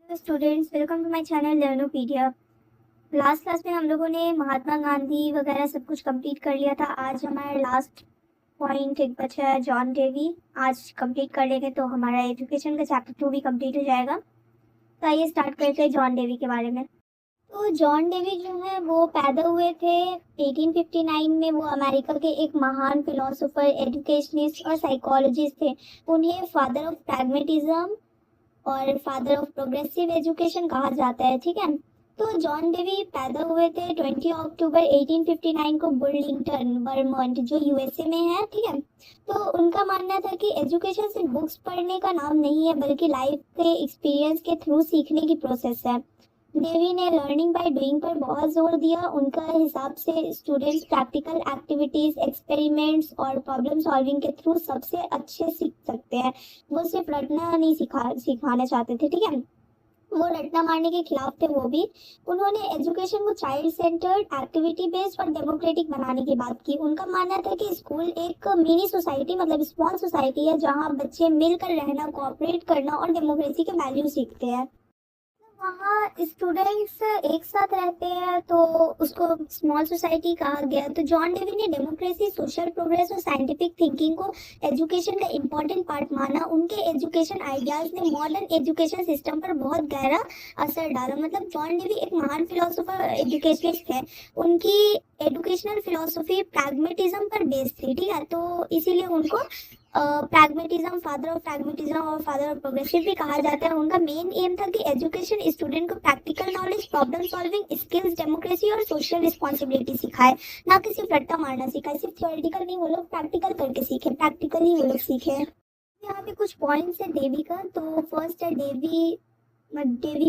Students, welcome to my channel Learnopedia. Last class में हम लोगों ने महात्मा गांधी वगैरह सब कुछ कंप्लीट कर लिया था। आज हमारा लास्ट पॉइंट एक बचा है, जॉन डेवी। आज कंप्लीट कर लेंगे तो हमारा एजुकेशन का चैप्टर 2 भी कंप्लीट हो जाएगा। तो आइए स्टार्ट करते हैं जॉन डेवी के बारे में। तो जॉन डेवी जो है वो पैदा हुए थे 1859 में। वो अमेरिका के एक महान फिलोसोफर, एजुकेशनिस्ट और साइकोलॉजिस्ट थे। उन्हें फादर ऑफ प्रैग्मेटिज्म और फादर ऑफ प्रोग्रेसिव एजुकेशन कहा जाता है, ठीक है। तो जॉन डेवी पैदा हुए थे 20 अक्टूबर 1859 को बुर्लिंगटन, वर्मोंट, जो यूएसए में है, ठीक है। तो उनका मानना था कि एजुकेशन सिर्फ बुक्स पढ़ने का नाम नहीं है, बल्कि लाइफ के एक्सपीरियंस के थ्रू सीखने की प्रोसेस है। देवी ने लर्निंग बाय डूइंग पर बहुत जोर दिया। उनका हिसाब से स्टूडेंट्स प्रैक्टिकल एक्टिविटीज, एक्सपेरिमेंट्स और प्रॉब्लम सॉल्विंग के थ्रू सबसे अच्छे सीख सकते हैं। वो सिर्फ रटना नहीं सिखाना चाहते थे, ठीक है। वो रटना मारने के खिलाफ थे वो भी। उन्होंने एजुकेशन को चाइल्ड सेंटर्ड, एक्टिविटी बेस्ड और डेमोक्रेटिक बनाने की बात की। उनका मानना था कि स्कूल एक मिनी सोसाइटी, मतलब स्मॉल सोसाइटी है, जहाँ बच्चे मिलकर रहना, कोऑपरेट करना और डेमोक्रेसी के वैल्यू सीखते हैं। वहाँ स्टूडेंट्स एक साथ रहते हैं तो उसको स्मॉल सोसाइटी कहा गया। तो जॉन डेवी ने डेमोक्रेसी, सोशल प्रोग्रेस और साइंटिफिक थिंकिंग को एजुकेशन का इम्पोर्टेंट पार्ट माना। उनके एजुकेशन आइडियाज ने मॉडर्न एजुकेशन सिस्टम पर बहुत गहरा असर डाला। मतलब जॉन डेवी एक महान फिलोसोफर, एजुकेशनिस्ट है। उनकी एजुकेशनल फिलोसफी प्रैग्मेटिज्म पर बेस्ड थी, ठीक है। तो इसीलिए उनको प्रैग्मेटिज्म, फादर ऑफ प्रैग्मेटिज्म और फादर ऑफ प्रोग्रेसिव भी कहा जाता है। उनका मेन एम था कि एजुकेशन स्टूडेंट को practical knowledge, problem solving skills, democracy और सोशल रिस्पॉन्सिबिलिटी सिखाए, ना कि सिर्फ रट्टा मारना सिखाए। सिर्फ थियोरेटिकल नहीं, वो लोग प्रैक्टिकल करके सीखे, प्रैक्टिकली वो लोग सीखे। यहाँ पे कुछ पॉइंट्स है डेवी का। तो फर्स्ट है डेवी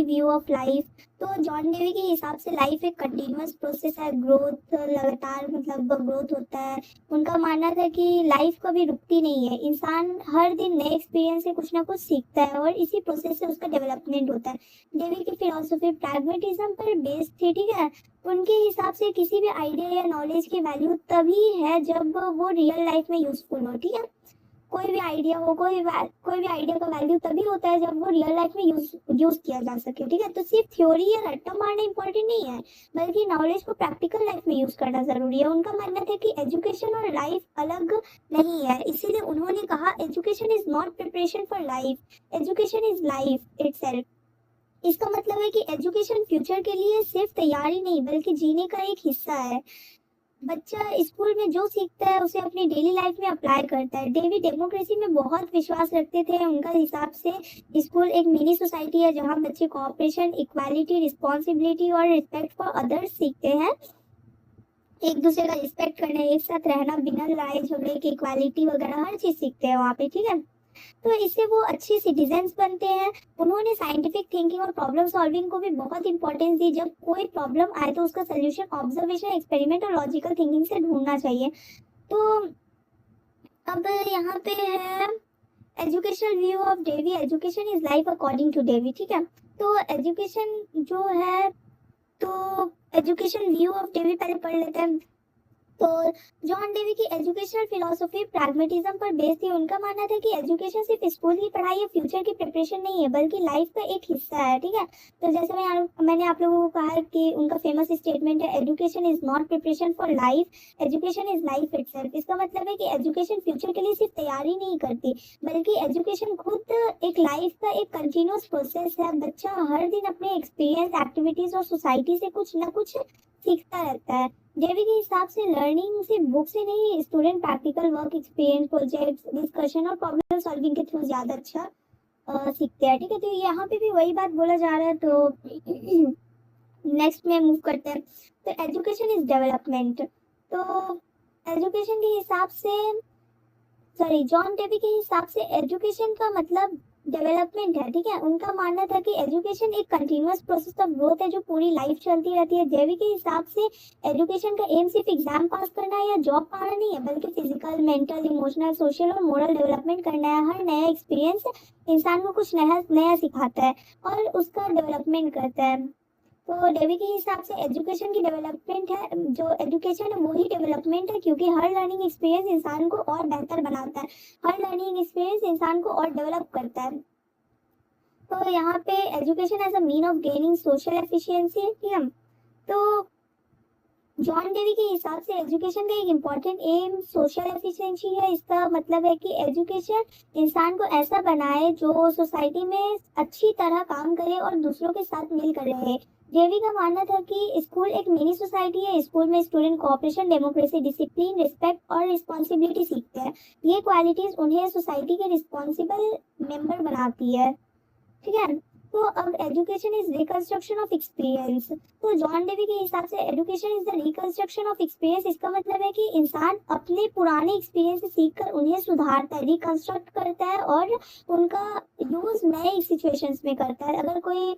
व्यू ऑफ लाइफ। तो जॉन डेवी के हिसाब से लाइफ एक कंटिन्यूअस प्रोसेस है, ग्रोथ लगातार, मतलब ग्रोथ होता है। उनका मानना था कि लाइफ कभी रुकती नहीं है, इंसान हर दिन नए एक्सपीरियंस से कुछ ना कुछ सीखता है और इसी प्रोसेस से उसका डेवलपमेंट होता है। डेवी की फिलोसफी प्रैग्मेटिज्म पर बेस्ड थी, ठीक है। उनके हिसाब से किसी भी आइडिया या नॉलेज की वैल्यू तभी है जब वो रियल लाइफ में यूजफुल हो, ठीक है। कोई भी आइडिया हो, कोई भी आइडिया का वैल्यू तभी होता है जब वो रियल लाइफ में यूज किया जा सके, ठीक है। तो सिर्फ थ्योरी या रट्टा मारना इंपॉर्टेंट नहीं है, बल्कि नॉलेज को प्रैक्टिकल लाइफ में यूज करना जरूरी है। उनका मानना था कि एजुकेशन और लाइफ अलग नहीं है, इसीलिए उन्होंने कहा education is not preparation for life, education is life itself. इसका मतलब है कि एजुकेशन फ्यूचर के लिए सिर्फ तैयारी नहीं, बल्कि जीने का एक हिस्सा है। बच्चा स्कूल में जो सीखता है उसे अपनी डेली लाइफ में अप्लाई करता है। डेवी डेमोक्रेसी में बहुत विश्वास रखते थे। उनका हिसाब से स्कूल एक मिनी सोसाइटी है, जहाँ बच्चे कोऑपरेशन, इक्वालिटी, रिस्पॉन्सिबिलिटी और रिस्पेक्ट फॉर अदर्स सीखते हैं। एक दूसरे का रिस्पेक्ट करना, एक साथ रहना बिना लड़ाई झगड़े के, इक्वालिटी वगैरह हर चीज सीखते हैं वहाँ पे, ठीक है। तो इससे वो अच्छे सिटीजन्स बनते हैं। उन्होंने साइंटिफिक थिंकिंग और प्रॉब्लम सॉल्विंग को भी बहुत इंपॉर्टेंस दी। जब कोई प्रॉब्लम आए तो उसका सोल्यूशन ऑब्जर्वेशन, एक्सपेरिमेंट और लॉजिकल थिंकिंग से ढूंढना चाहिए। तो अब यहाँ पे है educational view of Dewey. Education is life according to Dewey, ठीक है। तो एजुकेशन जो है, तो एजुकेशन व्यू ऑफ डेवी पहले पढ़ लेते हैं। तो जॉन डेवी की एजुकेशनल फिलोसफी प्रैग्मेटिज्म पर बेस्ड थी। उनका मानना था कि एजुकेशन सिर्फ स्कूल की पढ़ाई या फ्यूचर की प्रिपरेशन नहीं है, बल्कि लाइफ का एक हिस्सा है, ठीक है। तो जैसे मैंने आप लोगों को कहा कि उनका फेमस स्टेटमेंट है, education is not preparation for life, education is life itself. इसका मतलब है कि एजुकेशन फ्यूचर के लिए सिर्फ तैयारी नहीं करती, बल्कि एजुकेशन खुद एक लाइफ का एक कंटिन्यूअस प्रोसेस है। बच्चा हर दिन अपने एक्सपीरियंस, एक्टिविटीज और सोसाइटी से कुछ ना कुछ सीखता रहता है। डेवी के हिसाब से लर्निंग सिर्फ बुक से नहीं, student practical work, experience, projects, discussion और प्रॉब्लम सॉल्विंग के थ्रू ज्यादा अच्छा सीखते हैं, ठीक है। तो यहाँ पे भी वही बात बोला जा रहा है। तो नेक्स्ट में मूव करते हैं। तो एजुकेशन इज डेवलपमेंट। तो एजुकेशन के हिसाब से, सॉरी, जॉन डेवी के हिसाब से एजुकेशन का मतलब डेवलपमेंट है, ठीक है। उनका मानना था कि एजुकेशन एक कंटिन्यूअस प्रोसेस ऑफ ग्रोथ है जो पूरी लाइफ चलती रहती है। डेवी के हिसाब से एजुकेशन का एम सिर्फ एग्जाम पास करना या जॉब पाना नहीं है, बल्कि फिजिकल, मेंटल, इमोशनल, सोशल और मोरल डेवलपमेंट करना है। हर नया एक्सपीरियंस इंसान को कुछ नया नया सिखाता है और उसका डेवलपमेंट करता है। तो डेवी के हिसाब से एजुकेशन की डेवलपमेंट है, जो एजुकेशन है वही डेवलपमेंट है, क्योंकि हर लर्निंग एक्सपीरियंस इंसान को और बेहतर बनाता है, हर लर्निंग एक्सपीरियंस इंसान को और डेवलप करता है। तो यहाँ पे education as a mean of gaining social efficiency है, ठीक है। तो जॉन डेवी के हिसाब से एजुकेशन का एक इम्पॉर्टेंट एम सोशल एफिशिएंसी है। इसका मतलब है कि एजुकेशन इंसान को ऐसा बनाए जो सोसाइटी में अच्छी तरह काम करे और दूसरों के साथ मिलकर रहे। डेवी का मानना था कि स्कूल एक मिनी सोसाइटी है। स्कूल में student cooperation, democracy, discipline, respect और रिस्पॉन्सिबिलिटी सीखते हैं। ये क्वालिटीज उन्हें सोसाइटी के रिस्पॉन्सिबल मेंबर बनाती है, ठीक है। तो अब education is reconstruction of experience. तो जॉन डेवी के हिसाब से education is the reconstruction of experience. इसका मतलब है कि इंसान अपने पुराने एक्सपीरियंस से सीखकर उन्हें सुधारता है, रिकंस्ट्रक्ट करता है और उनका यूज नए सिचुएशंस में करता है। अगर कोई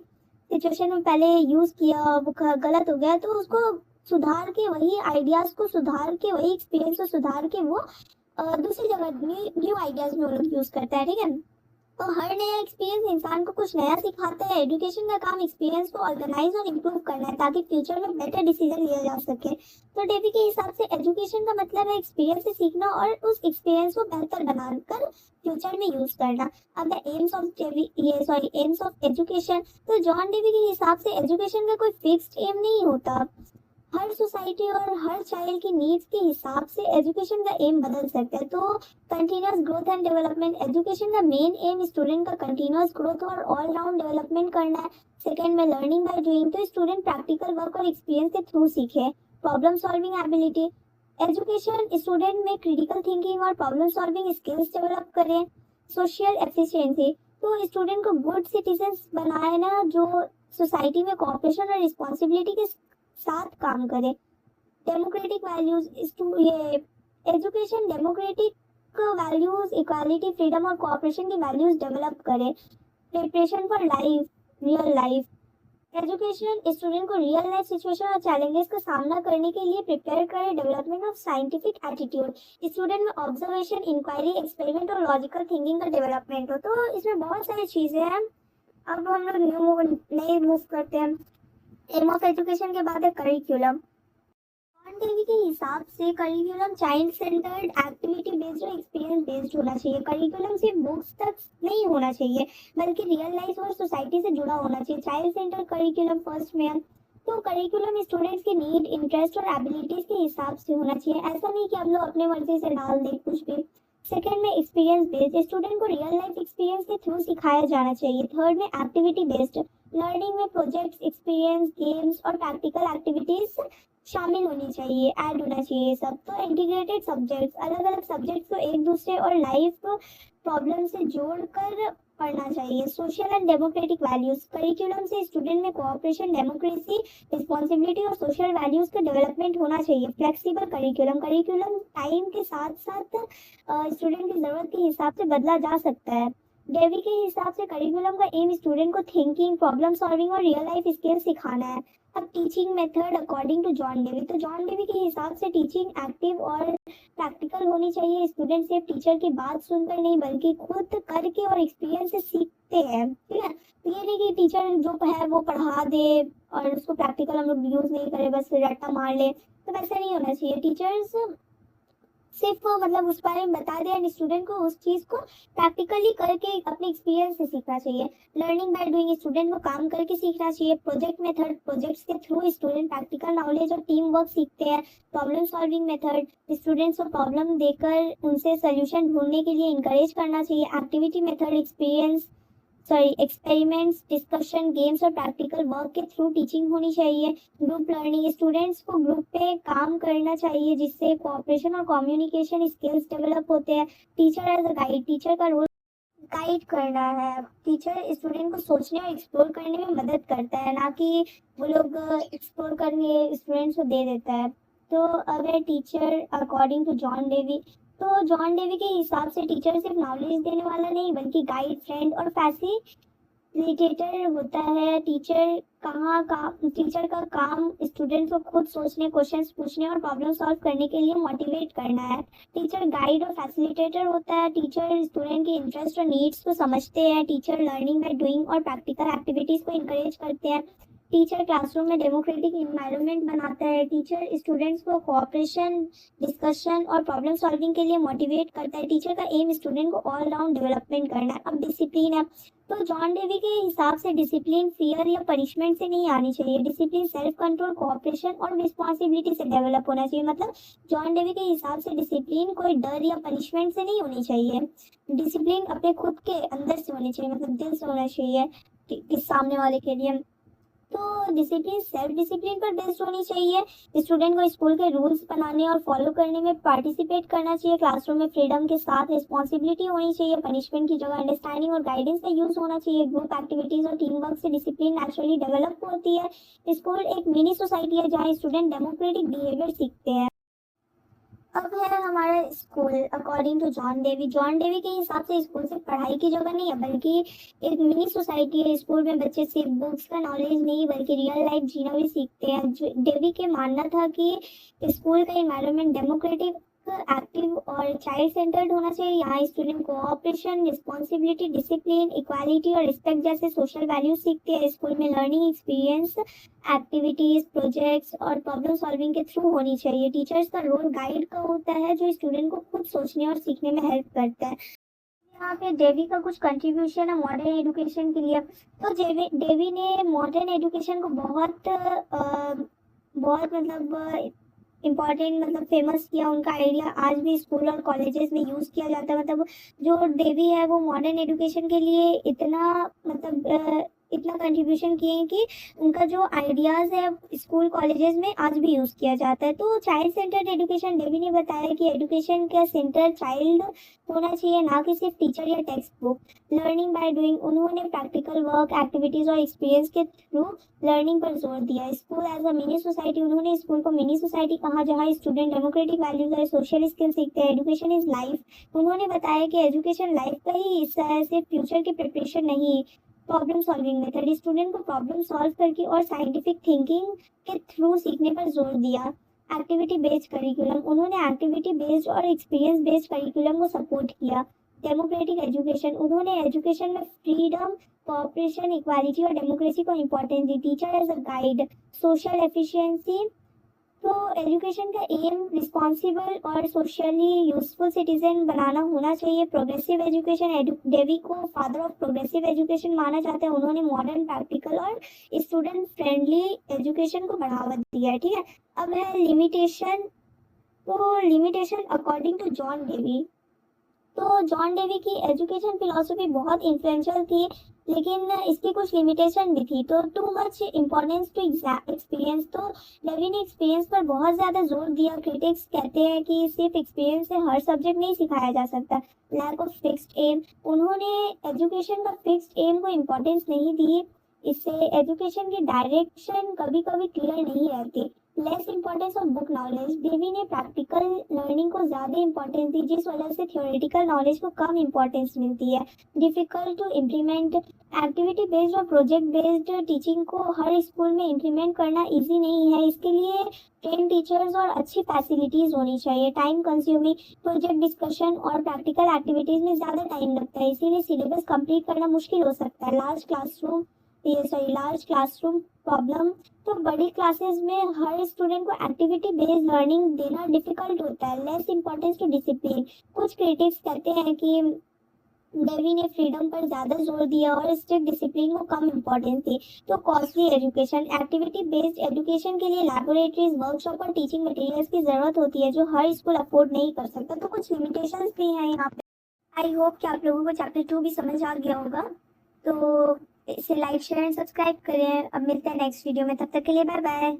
सिचुएशन में पहले यूज किया, वो गलत हो गया, तो उसको सुधार के, वही आइडियाज को सुधार के, वही एक्सपीरियंस को सुधार के वो दूसरी जगह न्यू आइडियाज में वो लोग यूज करता है, ठीक है। तो हर नया एक्सपीरियंस इंसान को कुछ नया सिखाता है। एजुकेशन का काम एक्सपीरियंस को ऑर्गेनाइज और इम्प्रूव करना है ताकि फ्यूचर में बेटर डिसीजन लिया जा सके। तो डेवी के हिसाब से एजुकेशन का मतलब है एक्सपीरियंस से सीखना और उस एक्सपीरियंस को बेहतर बनाकर फ्यूचर में यूज करना। अब द एम्स ऑफ एजुकेशन। तो जॉन डेवी के हिसाब से एजुकेशन का कोई फिक्स्ड एम नहीं होता। हर सोसाइटी और हर चाइल्ड की नीड्स के हिसाब से एजुकेशन का एम बदल सकता है। तो continuous growth and development. Education का मेन एम स्टूडेंट का कंटिन्यूअस ग्रोथ और ऑल राउंड डेवलपमेंट करना है। सेकंड में लर्निंग बाय डूइंग। तो स्टूडेंट प्रैक्टिकल वर्क और एक्सपीरियंस के थ्रू सीखे। Problem solving ability. Education student में क्रिटिकल थिंकिंग और प्रॉब्लम सॉल्विंग स्किल्स डेवलप करें। Social efficiency. तो स्टूडेंट को गुड सिटीजन्स बनाए ना, जो सोसाइटी में कोऑपरेशन और रिस्पॉन्सिबिलिटी के साथ काम करे। Democratic values. ये education democratic values, equality, freedom और कोऑपरेशन की वैल्यूज डेवलप करे। Preparation for life, real life. Education student को रियल लाइफ सिचुएशन और चैलेंजेस का सामना करने के लिए प्रिपेयर करे। Development of scientific attitude. Student में ऑब्जर्वेशन, इंक्वायरी, एक्सपेरिमेंट और लॉजिकल थिंकिंग का डेवलपमेंट हो। तो इसमें बहुत सारी चीजें हैं। अब हम लोग नए मूव करते हैं। एम ऑफ एजुकेशन के बाद है करिकुलम। जॉन डेवी के हिसाब से curriculum child centred, activity based और एक्सपीरियंस बेस्ड होना चाहिए। करिकुलम सिर्फ बुक्स तक नहीं होना चाहिए बल्कि रियल लाइफ और सोसाइटी से जुड़ा होना चाहिए। चाइल्ड सेंटर्ड करिकुलम फर्स्ट में है। तो करिकुलम स्टूडेंट्स के नीड, इंटरेस्ट और एबिलिटीज के हिसाब से होना चाहिए। ऐसा नहीं कि आप लोग अपने मर्जी से डाल दें कुछ भी। सेकंड में एक्सपीरियंस बेस्ड। स्टूडेंट को रियल लाइफ एक्सपीरियंस के थ्रू सिखाया जाना चाहिए। थर्ड में एक्टिविटी बेस्ड। लर्निंग में प्रोजेक्ट्स, एक्सपीरियंस, गेम्स और प्रैक्टिकल एक्टिविटीज शामिल होनी चाहिए, ऐड होना चाहिए सब। तो इंटीग्रेटेड सब्जेक्ट्स, अलग अलग सब्जेक्ट्स को एक दूसरे और लाइफ प्रॉब्लम से जोड़कर पढ़ना चाहिए। Social and democratic values. Curriculum से स्टूडेंट में कोऑपरेशन, डेमोक्रेसी, रिस्पॉन्सिबिलिटी और सोशल वैल्यूज का डेवलपमेंट होना चाहिए। Flexible curriculum. करिकुलम टाइम के साथ साथ स्टूडेंट की जरूरत के हिसाब से बदला जा सकता है। डेवी के हिसाब से करिकुलम का एम स्टूडेंट को थिंकिंग, प्रॉब्लम सॉल्विंग और रियल लाइफ स्किल्स सिखाना है। अब teaching method according to John Dewey. तो जॉन डेवी के हिसाब से टीचिंग एक्टिव और प्रैक्टिकल होनी चाहिए। स्टूडेंट सिर्फ टीचर की बात सुनकर नहीं बल्कि खुद करके और एक्सपीरियंस से सीखते हैं, ठीक है। तो ये नहीं कि टीचर जो है वो पढ़ा दे और उसको प्रैक्टिकल हम लोग यूज नहीं करें, बस रट्टा मार ले, तो वैसा नहीं होना चाहिए। टीचर्स सिर्फ मतलब उस बारे में बता दें, स्टूडेंट को उस चीज को प्रैक्टिकली करके अपने एक्सपीरियंस से सीखना चाहिए। Learning by doing. स्टूडेंट को काम करके सीखना चाहिए। Project method. प्रोजेक्ट्स के थ्रू स्टूडेंट प्रैक्टिकल नॉलेज और टीम वर्क सीखते हैं। Problem solving method. स्टूडेंट्स को प्रॉब्लम देकर उनसे सोल्यूशन ढूंढने के लिए इंकरेज करना चाहिए। Activity method. Experiments, discussion, games और प्रैक्टिकल वर्क के थ्रू टीचिंग होनी चाहिए। Group learning. स्टूडेंट्स को ग्रुप पे काम करना चाहिए जिससे कोऑपरेशन और कम्युनिकेशन स्किल्स डेवलप होते हैं। Teacher as a guide. Teacher का रोल गाइड करना है। टीचर स्टूडेंट को सोचने और एक्सप्लोर करने में मदद करता है, ना कि वो लोग एक्सप्लोर करके स्टूडेंट्स को दे देता है। तो अब है teacher according to John Dewey. तो जॉन डेवी के हिसाब से टीचर सिर्फ नॉलेज देने वाला नहीं बल्कि गाइड, फ्रेंड और फैसिलिटेटर होता है। टीचर का काम स्टूडेंट्स को खुद सोचने, क्वेश्चंस पूछने और प्रॉब्लम सॉल्व करने के लिए मोटिवेट करना है। टीचर गाइड और फैसिलिटेटर होता है। टीचर स्टूडेंट के इंटरेस्ट और नीड्स को समझते हैं। टीचर लर्निंग बाय डूइंग और प्रैक्टिकल एक्टिविटीज को इंकरेज करते हैं। टीचर क्लासरूम में डेमोक्रेटिक इन्वायरमेंट बनाता है। टीचर स्टूडेंट्स को कोऑपरेशन, डिस्कशन और प्रॉब्लम सॉल्विंग के लिए मोटिवेट करता है। टीचर का एम स्टूडेंट को ऑल राउंड डेवलपमेंट करना है। अब डिसिप्लिन है, तो जॉन डेवी के हिसाब से डिसिप्लिन फियर या पनिशमेंट से नहीं आनी चाहिए। डिसिप्लिन सेल्फ कंट्रोल, कोऑपरेशन और रिस्पॉन्सिबिलिटी से डेवलप होना चाहिए। मतलब जॉन डेवी के हिसाब से डिसिप्लिन कोई डर या पनिशमेंट से नहीं होनी चाहिए। डिसिप्लिन अपने खुद के अंदर से होनी चाहिए, मतलब दिल से होना चाहिए किस सामने वाले के लिए। तो डिसिप्लिन सेल्फ डिसिप्लिन पर बेस्ड होनी चाहिए। स्टूडेंट को स्कूल के रूल्स बनाने और फॉलो करने में पार्टिसिपेट करना चाहिए। क्लासरूम में फ्रीडम के साथ रिस्पॉन्सिबिलिटी होनी चाहिए। पनिशमेंट की जगह अंडरस्टैंडिंग और गाइडेंस का यूज होना चाहिए। ग्रुप एक्टिविटीज और टीम वर्क से डिसिप्लिन नेचुरली डेवलप होती है। स्कूल एक मिनी सोसाइटी है जहाँ स्टूडेंट डेमोक्रेटिक बिहेवियर सीखते हैं। अब है हमारा school according to John Dewey. John Dewey के हिसाब से स्कूल सिर्फ पढ़ाई की जगह नहीं है, बल्कि एक मिनी सोसाइटी है। स्कूल में बच्चे सिर्फ बुक्स का नॉलेज नहीं बल्कि रियल लाइफ जीना भी सीखते हैं। डेवी के मानना था कि स्कूल का एनवायरनमेंट डेमोक्रेटिक, एक्टिव और चाइल्ड सेंटर्ड होना चाहिए। यहाँ student cooperation, responsibility, discipline, equality और रिस्पेक्ट जैसे सोशल वैल्यूज सीखते हैं। स्कूल में लर्निंग एक्सपीरियंस, एक्टिविटीज, प्रोजेक्ट्स और प्रॉब्लम सॉल्विंग के थ्रू होनी चाहिए। टीचर्स का रोल गाइड का होता है, जो स्टूडेंट को खुद सोचने और सीखने में हेल्प करता है। यहाँ पे डेवी का कुछ कंट्रीब्यूशन है मॉडर्न एजुकेशन के लिए। तो डेवी ने मॉडर्न एजुकेशन को बहुत मतलब इम्पॉर्टेंट, मतलब फेमस किया। उनका आइडिया आज भी स्कूल और कॉलेजेस में यूज किया जाता है। मतलब जो डेवी है वो मॉडर्न एजुकेशन के लिए इतना कंट्रीब्यूशन किए हैं कि उनका जो आइडियाज़ है स्कूल कॉलेजेस में आज भी यूज़ किया जाता है। तो चाइल्ड सेंटर्ड एजुकेशन, डेवी ने बताया कि एजुकेशन का सेंटर चाइल्ड होना चाहिए, ना कि सिर्फ टीचर या textbook. Learning by doing, उन्होंने प्रैक्टिकल वर्क, एक्टिविटीज़ और एक्सपीरियंस के थ्रू लर्निंग पर जोर दिया। School as a mini society, उन्होंने स्कूल को मिनी सोसाइटी कहा जहाँ स्टूडेंट डेमोक्रेटिक वैल्यूज और सोशल स्किल सीखते हैं। एजुकेशन इज लाइफ, उन्होंने बताया कि एजुकेशन लाइफ का ही हिस्सा है, सिर्फ फ्यूचर की प्रिपरेशन नहीं। प्रॉब्लम सॉल्विंग मेथड, स्टूडेंट को प्रॉब्लम सॉल्व करके और साइंटिफिक थिंकिंग के थ्रू सीखने पर जोर दिया। एक्टिविटी बेस्ड करिकुलम, उन्होंने एक्टिविटी बेस्ड और एक्सपीरियंस बेस्ड करिकुलम को सपोर्ट किया। डेमोक्रेटिक एजुकेशन, उन्होंने एजुकेशन में फ्रीडम, कोऑपरेशन, इक्वालिटी और डेमोक्रेसी को इम्पोर्टेंस दी। Teacher as a guide, social efficiency, तो एजुकेशन का एम रिस्पॉन्सिबल और सोशली यूजफुल सिटीजन बनाना होना चाहिए। प्रोग्रेसिव एजुकेशन, डेवी को फादर ऑफ प्रोग्रेसिव एजुकेशन माना जाता है। उन्होंने मॉडर्न, प्रैक्टिकल और स्टूडेंट फ्रेंडली एजुकेशन को बढ़ावा दिया है। ठीक है, अब है लिमिटेशन। तो limitation according to John Dewey, तो जॉन डेवी की एजुकेशन फिलॉसफी बहुत इन्फ्लुएंशियल थी, लेकिन इसकी कुछ लिमिटेशन भी थी। तो too much importance to experience, तो डेवी ने एक्सपीरियंस पर बहुत ज़्यादा जोर दिया। क्रिटिक्स कहते हैं कि सिर्फ एक्सपीरियंस से हर सब्जेक्ट नहीं सिखाया जा सकता। लैक ऑफ फिक्स्ड एम, उन्होंने एजुकेशन का फिक्स्ड एम को इम्पोर्टेंस नहीं दी। इससे एजुकेशन की डायरेक्शन कभी कभी क्लियर नहीं रहती। Less importance of book knowledge, Dewey ने प्रैक्टिकल लर्निंग को ज़्यादा इंपॉर्टेंस दी, जिस वजह से थ्योरेटिकल नॉलेज को कम इंपॉर्टेंस मिलती है। Difficult to implement, activity based और प्रोजेक्ट बेस्ड टीचिंग को हर स्कूल में इम्प्लीमेंट करना इजी नहीं है। इसके लिए ट्रेन टीचर्स और अच्छी फैसिलिटीज़ होनी चाहिए। टाइम कंज्यूमिंग, प्रोजेक्ट डिस्कशन और प्रैक्टिकल एक्टिविटीज़ में ज़्यादा टाइम लगता है, इसीलिए सिलेबस कंप्लीट करना मुश्किल हो सकता है। लार्ज क्लासरूम प्रॉब्लम, तो बड़ी क्लासेस में हर स्टूडेंट को एक्टिविटी बेस्ड लर्निंग देना डिफिकल्ट होता है। लेस इंपॉर्टेंस टू डिसिप्लिन, कुछ क्रिटिक्स कहते हैं कि डेवी ने फ्रीडम पर ज़्यादा जोर दिया और स्ट्रिक्ट डिसिप्लिन को कम इंपॉर्टेंस दी। तो costly education, activity based education के लिए लैबोरेटरीज, वर्कशॉप और टीचिंग मटेरियल्स की ज़रूरत होती है, जो हर स्कूल अफोर्ड नहीं कर सकता। तो कुछ लिमिटेशंस भी हैं यहाँ पे। आई होप कि आप लोगों को चैप्टर 2 भी समझ आ गया होगा। तो इसे लाइक, शेयर एंड सब्सक्राइब करें। अब मिलते हैं नेक्स्ट वीडियो में, तब तक के लिए बाय बाय।